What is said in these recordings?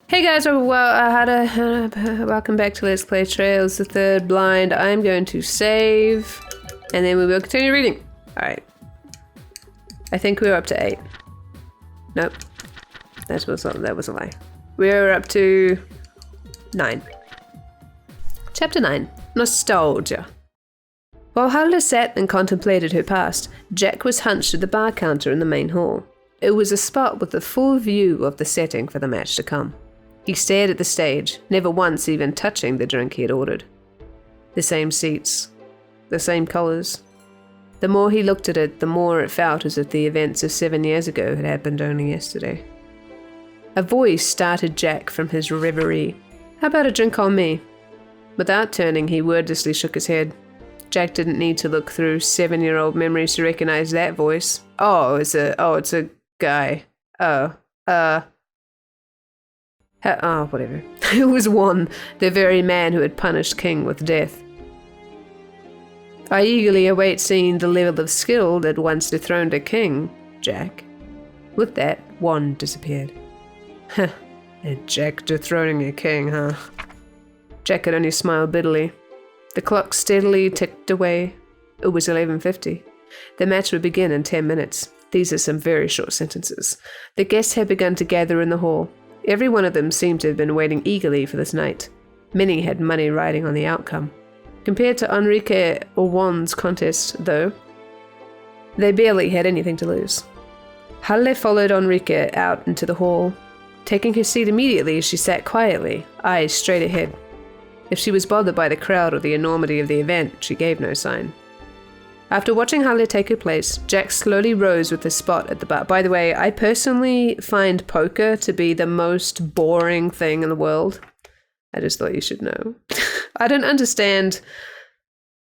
Hey guys, welcome back to Let's Play Trails the Third Blind. I'm going to save, and then we will continue reading. Alright. I think we were up to 8. Nope. That was a lie. We were up to 9. Chapter 9. Nostalgia. While Owlie sat and contemplated her past, Jack was hunched at the bar counter in the main hall. It was a spot with a full view of the setting for the match to come. He stared at the stage, never once even touching the drink he had ordered. The same seats, the same colours. The more he looked at it, the more it felt as if the events of 7 years ago had happened only yesterday. A voice started Jack from his reverie. "How about a drink on me?" Without turning, he wordlessly shook his head. Jack didn't need to look through 7-year-old memories to recognise that voice. It's a guy. Whatever. It was Juan, the very man who had punished King with death. "I eagerly await seeing the level of skill that once dethroned a king, Jack." With that, Juan disappeared. Jack dethroning a king, huh? Jack could only smile bitterly. The clock steadily ticked away. It was 11:50. The match would begin in 10 minutes. These are some very short sentences. The guests had begun to gather in the hall. Every one of them seemed to have been waiting eagerly for this night. Many had money riding on the outcome. Compared to Enrique or Juan's contest, though, they barely had anything to lose. Owlie followed Enrique out into the hall. Taking her seat immediately, she sat quietly, eyes straight ahead. If she was bothered by the crowd or the enormity of the event, she gave no sign. After watching Owlie take her place, Jack slowly rose with a spot at the bar. By the way, I personally find poker to be the most boring thing in the world. I just thought you should know. I don't understand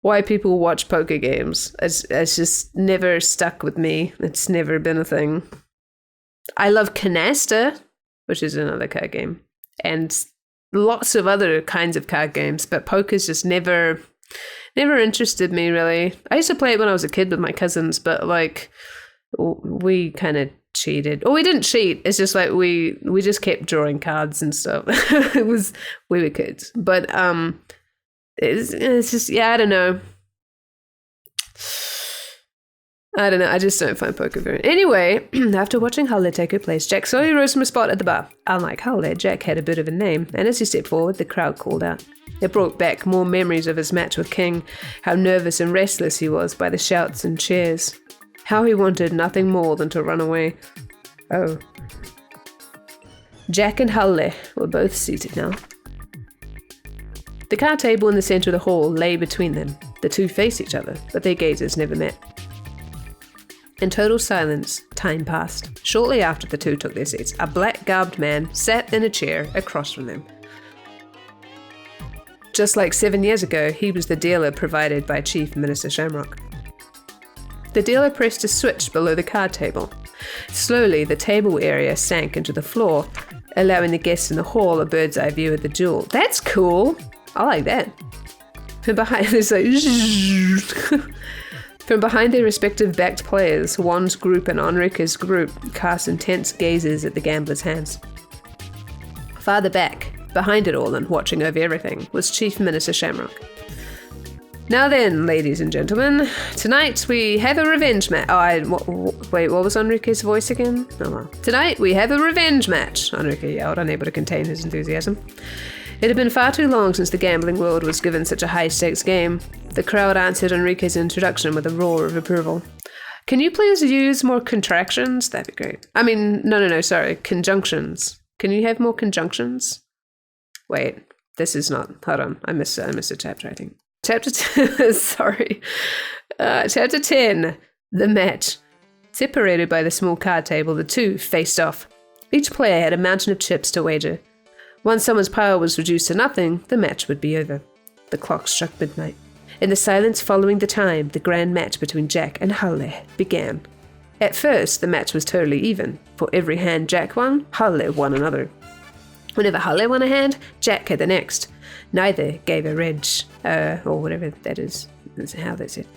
why people watch poker games. It's just never stuck with me. It's never been a thing. I love Canasta, which is another card game, and lots of other kinds of card games, but poker's just never interested me, really. I used to play it when I was a kid with my cousins, but we kind of cheated. Or we didn't cheat. It's just like we just kept drawing cards and stuff. We were kids. But it's just, yeah, I don't know. I just don't find poker very... Anyway, after watching Owlie take her place, Jack slowly rose from a spot at the bar. Unlike Owlie, Jack had a bit of a name, and as he stepped forward, the crowd called out. It brought back more memories of his match with King, how nervous and restless he was by the shouts and cheers, how he wanted nothing more than to run away. Oh. Jack and Owlie were both seated now. The card table in the centre of the hall lay between them. The two faced each other, but their gazes never met. In total silence, time passed. Shortly after the two took their seats, a black-garbed man sat in a chair across from them. Just like 7 years ago, he was the dealer provided by Chief Minister Shamrock. The dealer pressed a switch below the card table. Slowly, the table area sank into the floor, allowing the guests in the hall a bird's-eye view of the duel. That's cool! I like that. From behind, there's From behind their respective backed players, Juan's group and Enrique's group cast intense gazes at the gamblers' hands. Farther back, behind it all and watching over everything, was Chief Minister Shamrock. "Now then, ladies and gentlemen, tonight we have a revenge match." Wait, what was Enrique's voice again? Oh well. "Tonight we have a revenge match," Enrique yelled, unable to contain his enthusiasm. It had been far too long since the gambling world was given such a high-stakes game. The crowd answered Enrique's introduction with a roar of approval. "Can you please use more contractions? That'd be great. I mean, no, sorry, conjunctions. Can you have more conjunctions?" Wait, this is not... Hold on, I missed a chapter, I think. Chapter 10, the match. Separated by the small card table, the two faced off. Each player had a mountain of chips to wager. Once someone's power was reduced to nothing, the match would be over. The clock struck midnight. In the silence following the time, the grand match between Jack and Owlie began. At first, the match was totally even. For every hand Jack won, Owlie won another. Whenever Owlie won a hand, Jack had the next. Neither gave a reg, or whatever that is. That's how that's it.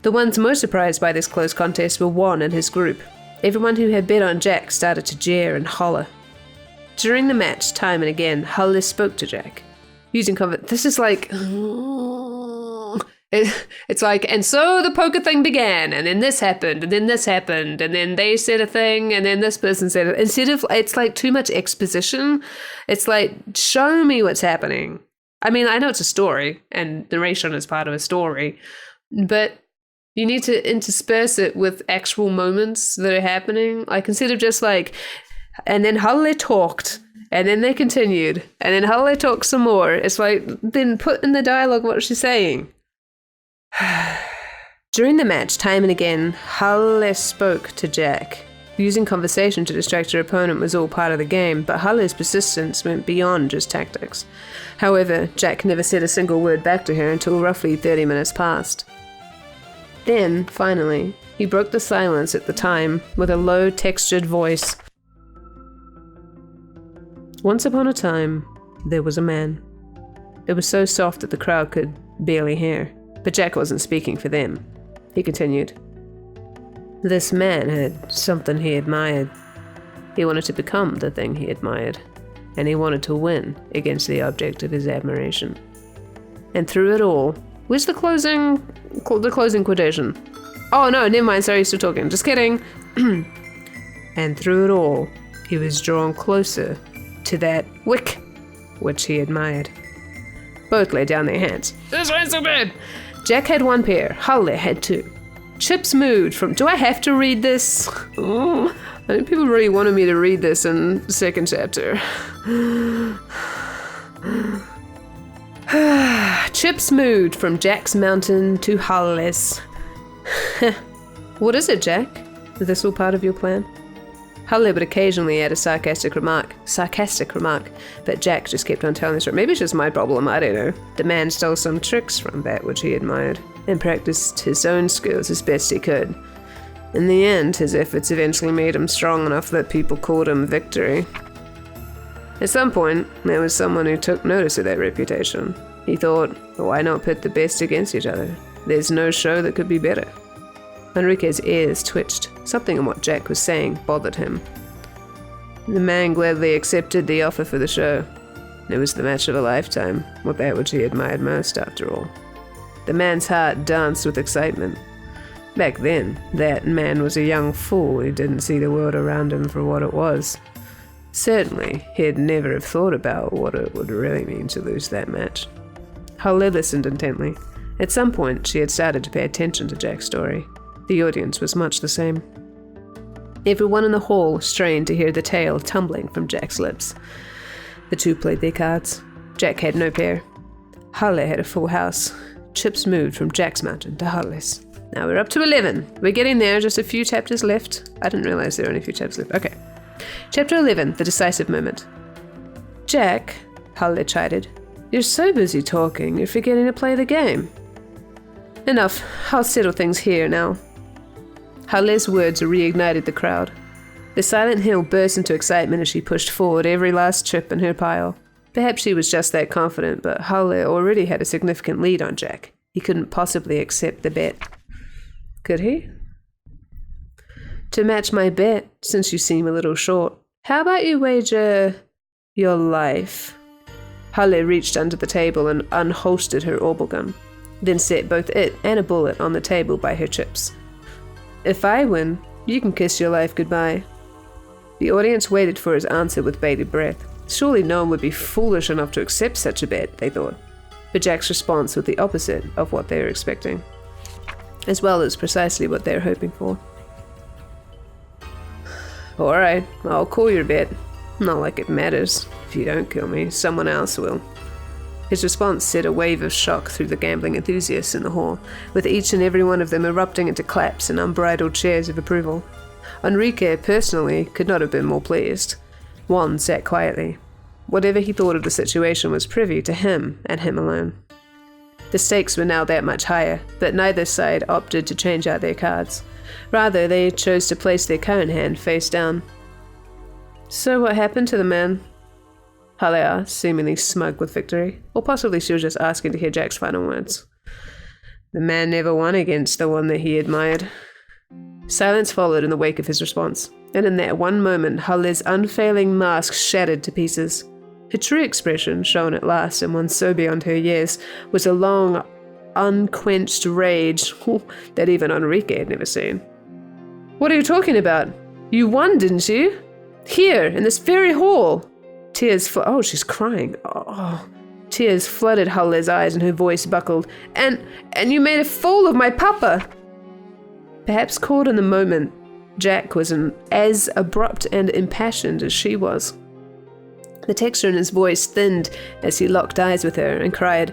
The ones most surprised by this close contest were Juan and his group. Everyone who had bet on Jack started to jeer and holler. During the match, time and again, Hollis spoke to Jack. Using this is like... It's like, and so the poker thing began, and then this happened, and then this happened, and then they said a thing, and then this person said it. Instead of, it's like too much exposition. It's like, show me what's happening. I mean, I know it's a story, and narration is part of a story, but you need to intersperse it with actual moments that are happening. Like, instead of just like, and then Holly talked, and then they continued, and then Holly talked some more. It's like, then put in the dialogue what she's saying. During the match, time and again, Hollis spoke to Jack. Using conversation to distract her opponent was all part of the game, but Hollis' persistence went beyond just tactics. However, Jack never said a single word back to her until roughly 30 minutes passed. Then, finally, he broke the silence at the time with a low, textured voice. Once upon a time, there was a man. It was so soft that the crowd could barely hear. But Jack wasn't speaking for them. He continued. This man had something he admired. He wanted to become the thing he admired, and he wanted to win against the object of his admiration. And through it all, where's the closing quotation? Oh no, never mind, sorry, still talking, just kidding. And through it all, he was drawn closer to that wick which he admired. Both laid down their hands. This went so bad! Jack had one pair, Holly had two. Chips moved from... Do I have to read this? Oh, I think people really wanted me to read this in the second chapter. Chips moved from Jack's mountain to Hollis. What is it, Jack? Is this all part of your plan? Holly would occasionally add a sarcastic remark, but Jack just kept on telling the story. Maybe it's just my problem, I don't know. The man stole some tricks from that which he admired, and practiced his own skills as best he could. In the end, his efforts eventually made him strong enough that people called him Victory. At some point, there was someone who took notice of that reputation. He thought, why not pit the best against each other? There's no show that could be better. Enrique's ears twitched. Something in what Jack was saying bothered him. The man gladly accepted the offer for the show. It was the match of a lifetime, with that which he admired most, after all. The man's heart danced with excitement. Back then, that man was a young fool who didn't see the world around him for what it was. Certainly, he'd never have thought about what it would really mean to lose that match. Holly listened intently. At some point, she had started to pay attention to Jack's story. The audience was much the same. Everyone in the hall strained to hear the tale tumbling from Jack's lips. The two played their cards. Jack had no pair. Holly had a full house. Chips moved from Jack's mountain to Holly's. Now we're up to 11. We're getting there, just a few chapters left. I didn't realize there were only a few chapters left. Okay. Chapter 11, The Decisive Moment. Jack, Holly chided, you're so busy talking, you're forgetting to play the game. Enough. I'll settle things here now. Holly's words reignited the crowd. The Silent Hill burst into excitement as she pushed forward every last chip in her pile. Perhaps she was just that confident, but Holly already had a significant lead on Jack. He couldn't possibly accept the bet. Could he? To match my bet, since you seem a little short, how about you wager your life? Holly reached under the table and unholstered her orbital gun, then set both it and a bullet on the table by her chips. If I win, you can kiss your life goodbye. The audience waited for his answer with bated breath. Surely no one would be foolish enough to accept such a bet, they thought. But Jack's response was the opposite of what they were expecting, as well as precisely what they were hoping for. Alright, I'll call your bet. Not like it matters. If you don't kill me, someone else will. His response set a wave of shock through the gambling enthusiasts in the hall, with each and every one of them erupting into claps and unbridled cheers of approval. Enrique, personally, could not have been more pleased. Juan sat quietly. Whatever he thought of the situation was privy to him and him alone. The stakes were now that much higher, but neither side opted to change out their cards. Rather, they chose to place their current hand face down. So what happened to the man? Holly asked, seemingly smug with victory. Or possibly she was just asking to hear Jack's final words. The man never won against the one that he admired. Silence followed in the wake of his response. And in that one moment, Hulle's unfailing mask shattered to pieces. Her true expression, shown at last in one so beyond her years, was a long, unquenched rage that even Enrique had never seen. "What are you talking about? You won, didn't you? Here, in this very hall." Oh, she's crying. Oh. Tears flooded Hulle's eyes and her voice buckled. And you made a fool of my papa." Perhaps caught in the moment, Jack was as abrupt and impassioned as she was. The texture in his voice thinned as he locked eyes with her and cried,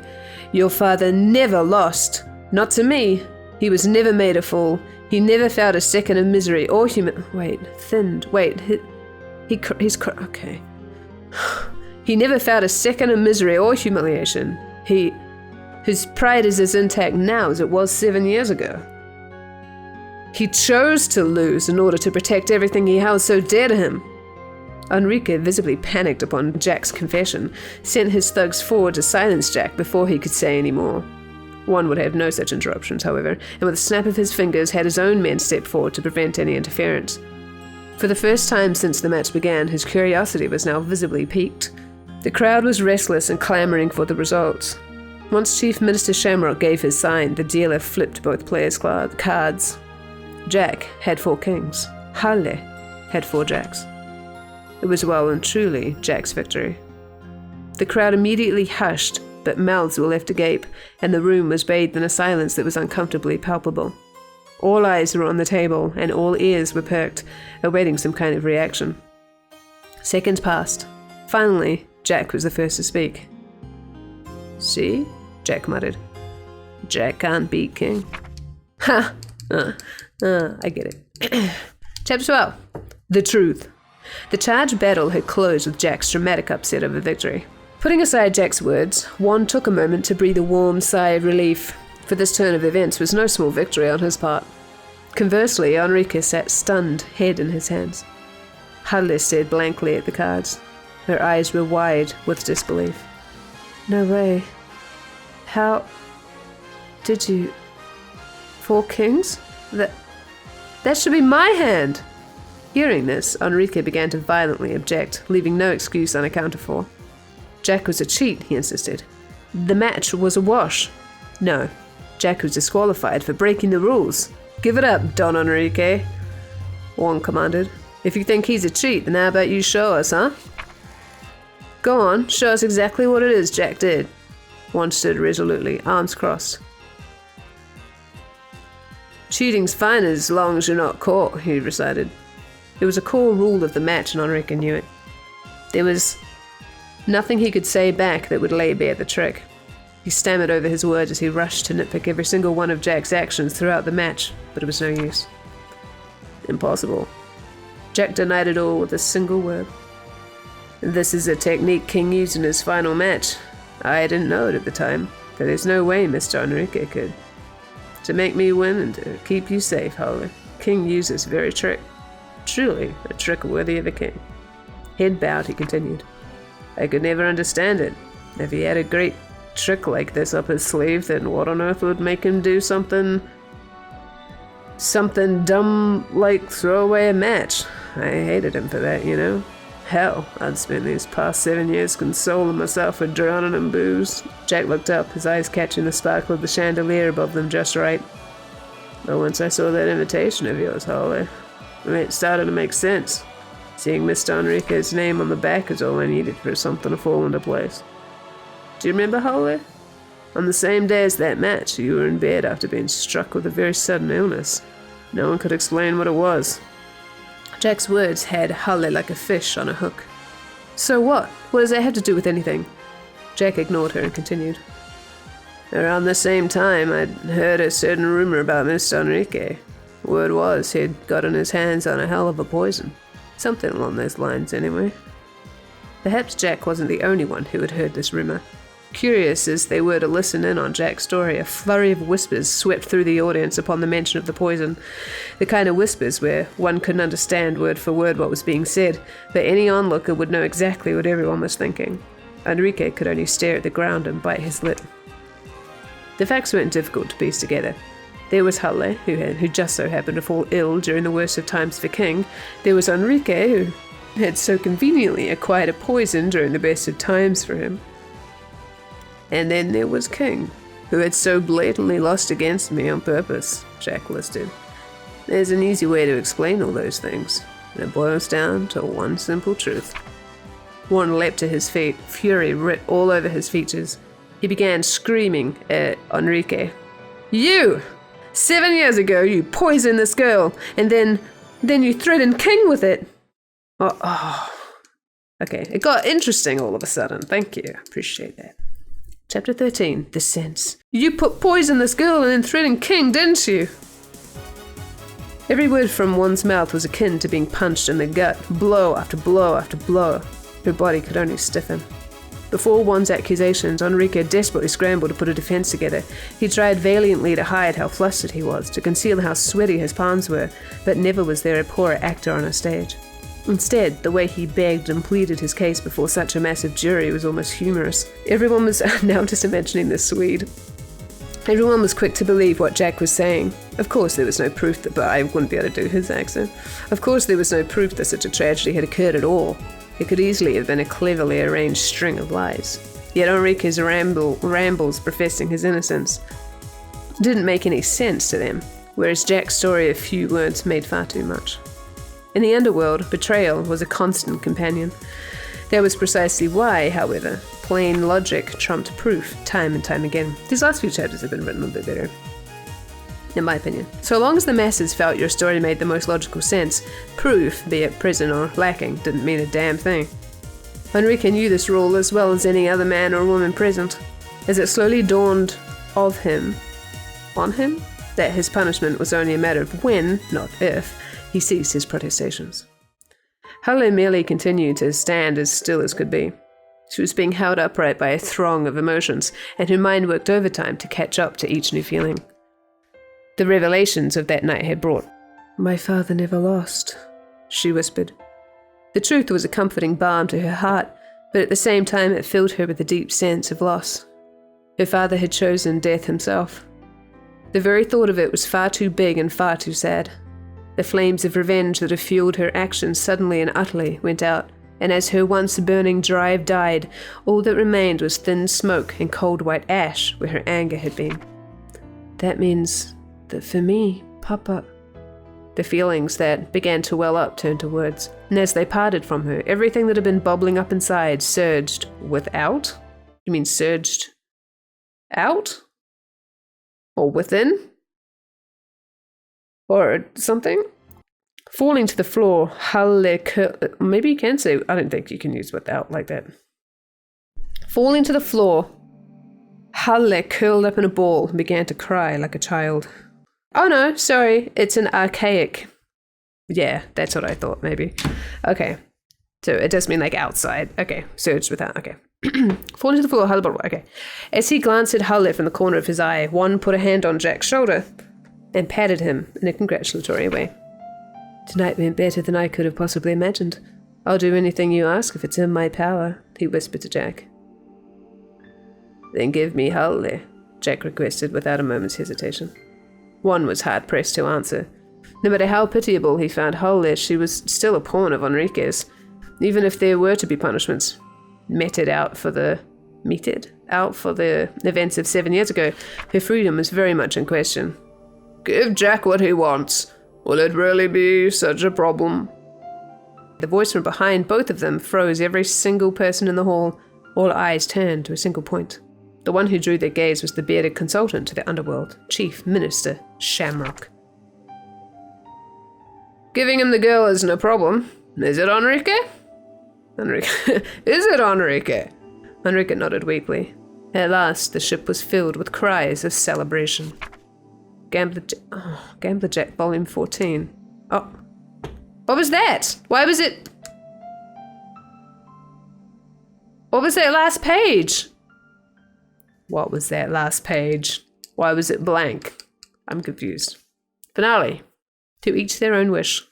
"Your father never lost. Not to me. He was never made a fool. He never felt a second of misery or okay. He never felt a second of misery or humiliation. His pride is as intact now as it was 7 years ago. He chose to lose in order to protect everything he held so dear to him." Enrique, visibly panicked upon Jack's confession, sent his thugs forward to silence Jack before he could say any more. One would have no such interruptions, however, and with a snap of his fingers had his own men step forward to prevent any interference. For the first time since the match began, his curiosity was now visibly piqued. The crowd was restless and clamoring for the results. Once Chief Minister Shamrock gave his sign, the dealer flipped both players' cards. Jack had 4 kings. Halle had 4 jacks. It was well and truly Jack's victory. The crowd immediately hushed, but mouths were left agape, and the room was bathed in a silence that was uncomfortably palpable. All eyes were on the table, and all ears were perked, awaiting some kind of reaction. Seconds passed. Finally, Jack was the first to speak. "See?" Jack muttered. "Jack can't beat King." "Ha! I get it." Chapter 12. The Truth. The charged battle had closed with Jack's dramatic upset over victory. Putting aside Jack's words, Juan took a moment to breathe a warm sigh of relief, for this turn of events was no small victory on his part. Conversely, Enrique sat stunned, head in his hands. Halle stared blankly at the cards. Her eyes were wide with disbelief. "No way. How did you... 4 kings? That should be my hand!" Hearing this, Enrique began to violently object, leaving no excuse unaccounted for. Jack was a cheat, he insisted. The match was a wash. No, Jack was disqualified for breaking the rules. "Give it up, Don Enrique," Juan commanded. "If you think he's a cheat, then how about you show us, huh?" "Go on, show us exactly what it is Jack did." Juan stood resolutely, arms crossed. "Cheating's fine as long as you're not caught," he recited. It was a core rule of the match, and Enrique knew it. There was nothing he could say back that would lay bare the trick. He stammered over his words as he rushed to nitpick every single one of Jack's actions throughout the match, but it was no use. Impossible. Jack denied it all with a single word. "This is a technique King used in his final match. I didn't know it at the time, but there's no way Mr. Enrique could. To make me win and to keep you safe, Owlie, King used this very trick. Truly a trick worthy of a king." Head bowed, he continued. "I could never understand it. If he had a great trick like this up his sleeve, then what on earth would make him do something dumb like throw away a match? I hated him for that, you know. Hell, I'd spent these past 7 years consoling myself for drowning in booze." Jack looked up, his eyes catching the sparkle of the chandelier above them just right. "But once I saw that invitation of yours, Owlie, it started to make sense. Seeing Mr. Enrique's name on the back is all I needed for something to fall into place. Do you remember, Owlie? On the same day as that match, you were in bed after being struck with a very sudden illness. No one could explain what it was." Jack's words had Owlie like a fish on a hook. "So what? What does that have to do with anything?" Jack ignored her and continued. "Around the same time, I'd heard a certain rumor about Mr. Enrique. Word was he'd gotten his hands on a hell of a poison. Something along those lines, anyway." Perhaps Jack wasn't the only one who had heard this rumor. Curious as they were to listen in on Jack's story, a flurry of whispers swept through the audience upon the mention of the poison. The kind of whispers where one couldn't understand word for word what was being said, but any onlooker would know exactly what everyone was thinking. Enrique could only stare at the ground and bite his lip. The facts weren't difficult to piece together. There was Owlie, who just so happened to fall ill during the worst of times for King. There was Enrique, who had so conveniently acquired a poison during the best of times for him. And then there was King, who had so blatantly lost against me on purpose, Jack listed. There's an easy way to explain all those things, and it boils down to one simple truth. Warren leapt to his feet, fury writ all over his features. He began screaming at Enrique. You! 7 years ago, you poisoned this girl, and then you threatened King with it. Oh. Okay, it got interesting all of a sudden. Thank you. Appreciate that. Chapter 13, The Sense. You poisoned this girl and then threatened King, didn't you? Every word from one's mouth was akin to being punched in the gut, blow after blow after blow. Her body could only stiffen. Before one's accusations, Enrique desperately scrambled to put a defense together. He tried valiantly to hide how flustered he was, to conceal how sweaty his palms were, but never was there a poorer actor on a stage. Instead, the way he begged and pleaded his case before such a massive jury was almost humorous. Everyone was, now just imagining the Swede. Everyone was quick to believe what Jack was saying. Of course there was no proof but I wouldn't be able to do his accent. Of course there was no proof that such a tragedy had occurred at all. It could easily have been a cleverly arranged string of lies. Yet Enrique's rambles professing his innocence didn't make any sense to them, whereas Jack's story of few words made far too much. In the underworld, betrayal was a constant companion. That was precisely why, however, plain logic trumped proof time and time again. These last few chapters have been written a little bit better, in my opinion. So long as the masses felt your story made the most logical sense, proof, be it present or lacking, didn't mean a damn thing. Enrique knew this rule as well as any other man or woman present, as it slowly dawned on him, that his punishment was only a matter of when, not if, he ceased his protestations. Owlie merely continued to stand as still as could be. She was being held upright by a throng of emotions, and her mind worked overtime to catch up to each new feeling. The revelations of that night had brought. My father never lost, she whispered. The truth was a comforting balm to her heart, but at the same time it filled her with a deep sense of loss. Her father had chosen death himself. The very thought of it was far too big and far too sad. The flames of revenge that had fueled her actions suddenly and utterly went out, and as her once burning drive died, all that remained was thin smoke and cold white ash where her anger had been. That means that for me, Papa... The feelings that began to well up turned to words, and as they parted from her, everything that had been bubbling up inside surged without? You mean surged out? Or within? Or something? Falling to the floor, maybe you can say, I don't think you can use without like that. Falling to the floor, Owlie curled up in a ball and began to cry like a child. Oh no, sorry, it's an archaic. Yeah, that's what I thought, maybe. Okay, so it does mean like outside. Okay, surged without, okay. Falling to the floor, okay. As he glanced at Owlie from the corner of his eye, one put a hand on Jack's shoulder and patted him in a congratulatory way. Tonight went better than I could have possibly imagined. I'll do anything you ask if it's in my power, he whispered to Jack. Then give me Owlie, Jack requested without a moment's hesitation. One was hard-pressed to answer. No matter how pitiable he found Owlie, she was still a pawn of Enrique's. Even if there were to be punishments meted out for the events of 7 years ago, her freedom was very much in question. Give Jack what he wants. Will it really be such a problem? The voice from behind both of them froze every single person in the hall. All eyes turned to a single point. The one who drew their gaze was the bearded consultant to the underworld, Chief Minister Shamrock. Giving him the girl is no problem. Is it, Enrique? Is it, Enrique? Enrique nodded weakly. At last, the ship was filled with cries of celebration. Gambler Jack, Volume 14. Oh. What was that? Why was it... What was that last page? What was that last page? Why was it blank? I'm confused. Finale. To each their own wish.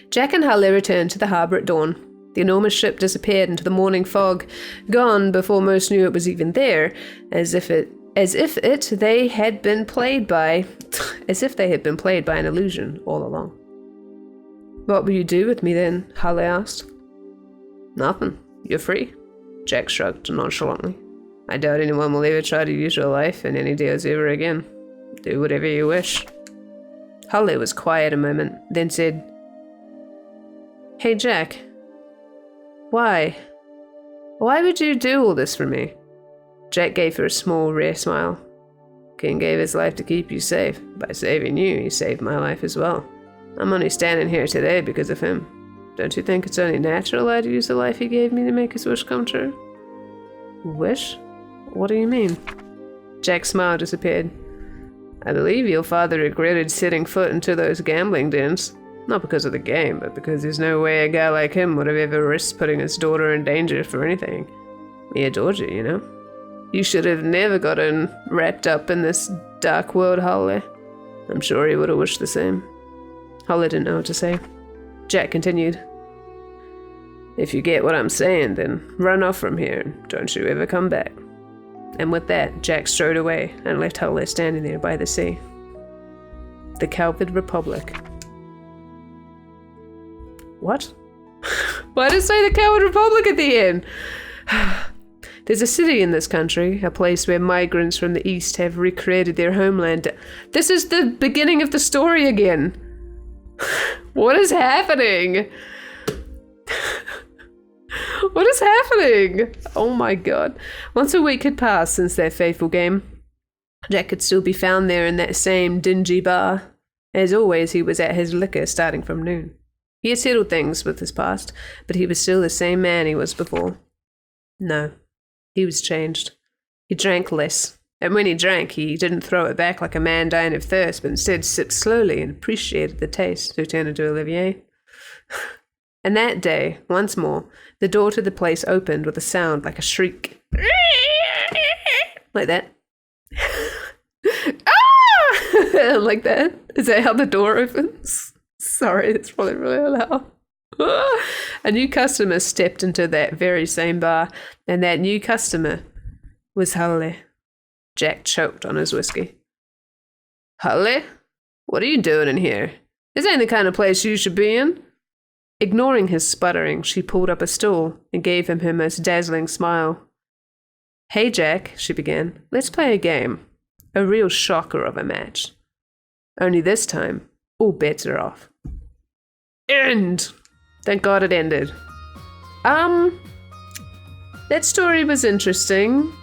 Jack and Owlie returned to the harbour at dawn. The enormous ship disappeared into the morning fog, gone before most knew it was even there, as if it As if they had been played by an illusion all along. What will you do with me then? Owlie asked. Nothing. You're free. Jack shrugged nonchalantly. I doubt anyone will ever try to use your life in any deals ever again. Do whatever you wish. Owlie was quiet a moment, then said, Hey Jack. Why? Why would you do all this for me? Jack gave her a small, rare smile. King gave his life to keep you safe. By saving you, he saved my life as well. I'm only standing here today because of him. Don't you think it's only natural I'd use the life he gave me to make his wish come true? Wish? What do you mean? Jack's smile disappeared. I believe your father regretted setting foot into those gambling dens. Not because of the game, but because there's no way a guy like him would have ever risked putting his daughter in danger for anything. He adored you, you know? You should have never gotten wrapped up in this dark world, Owlie. I'm sure he would have wished the same. Owlie didn't know what to say. Jack continued. If you get what I'm saying, then run off from here and don't you ever come back. And with that, Jack strode away and left Owlie standing there by the sea. The Coward Republic. What? Why did it say the Coward Republic at the end? There's a city in this country, a place where migrants from the east have recreated their homeland. This is the beginning of the story again. What is happening? What is happening? Oh my god. Once a week had passed since their fateful game. Jack could still be found there in that same dingy bar. As always, he was at his liquor starting from noon. He had settled things with his past, but he was still the same man he was before. No, he was changed. He drank less, and when he drank, he didn't throw it back like a man dying of thirst, but instead sipped slowly and appreciated the taste to turn into Olivier. And that day, once more, the door to the place opened with a sound like a shriek. Like that. Ah! Like that. Is that how the door opens? Sorry, that's probably really loud. A new customer stepped into that very same bar, and that new customer was Owlie. Jack choked on his whiskey. Owlie? What are you doing in here? This ain't the kind of place you should be in. Ignoring his sputtering, she pulled up a stool and gave him her most dazzling smile. Hey Jack, she began, let's play a game. A real shocker of a match. Only this time, all bets are off. End! Thank God it ended. That story was interesting.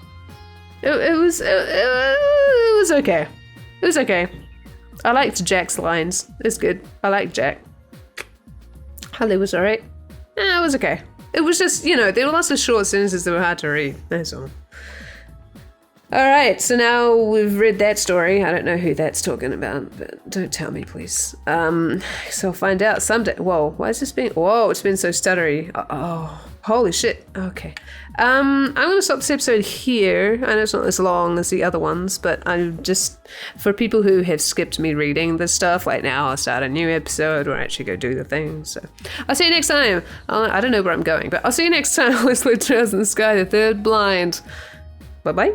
It was okay. It was okay. I liked Jack's lines. It's good. I like Jack. Owlie was alright. It was okay. It was just, there were lots of short sentences that were hard to read. That's all. Alright, so now we've read that story. I don't know who that's talking about, but don't tell me, please. So I'll find out someday. Whoa, why is this being... Whoa, it's been so stuttery. Oh, holy shit. Okay. I'm going to stop this episode here. I know it's not as long as the other ones, but I'm just... For people who have skipped me reading this stuff, like now I'll start a new episode or actually go do the thing. So I'll see you next time. I don't know where I'm going, but I'll see you next time. Let's look trails in the sky, the third blind. Bye-bye.